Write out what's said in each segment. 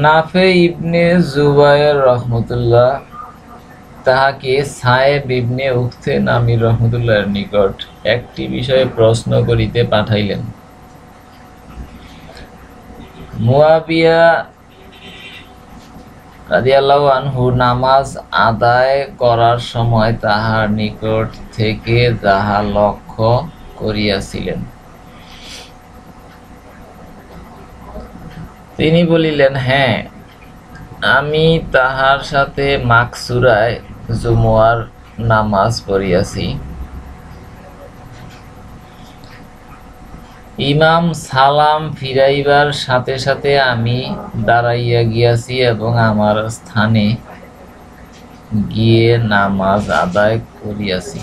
নাফে ইবনে জুবায়ের রহমতুল্লাহ তাহাকে সায়েব ইবনে উখতে নামির রহমতুল্লাহর নিকট একটি বিষয়ে প্রশ্ন করিতে পাঠাইলেন। মুয়াবিয়া রাদিয়াল্লাহু আনহু নামাজ আদায় করার সময় তাহার নিকট থেকে যাহা লক্ষ্য করিয়াছিলেন, তিনি বলিলেন, হ্যাঁ, আমি তাহার সাথে মাকসুরায় জুমুয়ার নামাজ পড়িয়াছি। ইমাম সালাম ফিরাইবার সাথে সাথে আমি দাঁড়াইয়া গিয়াছি এবং আমার স্থানে গিয়ে নামাজ আদায় করিয়াছি।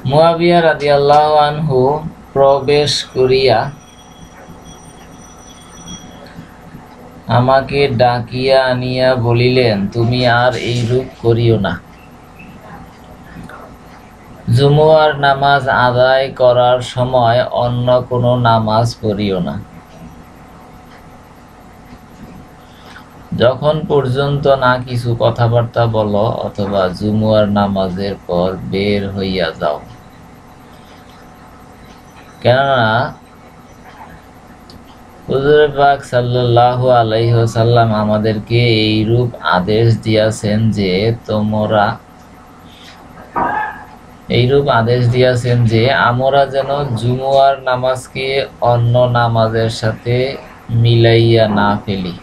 মুয়াবিয়া রাদিয়াল্লাহু আনহু প্রবেশ করিয়া আমাকে ডাকিয়া আনিয়া বলিলেন, তুমি আর এইরূপ করিও না। জুমুয়ার নামাজ আদায় করার সময় অন্য কোনো নামাজ পড়িও না। যখন পর্যন্ত না কিছু কথাবার্তা বলো অথবা জুমুয়ার নামাজের পর বের হইয়া যাও। কেননা হুজুর পাক সাল্লাল্লাহু আলাইহি ওয়াসাল্লাম আমাদেরকে এইরূপ আদেশ দিয়াছেন যে আমরা যেন জুমুয়ার নামাজকে অন্য নামাজের সাথে মিলাইয়া না ফেলি।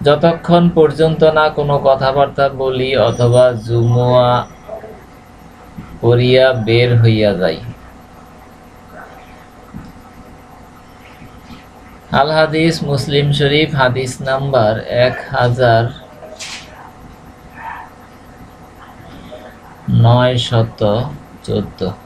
যতক্ষণ পর্যন্ত না কোনো কথাবার্তা বলি অথবা জুমুয়া পড়িয়া বের হইয়া যাই। আল হাদিস, মুসলিম শরীফ, হাদিস নাম্বার 1914।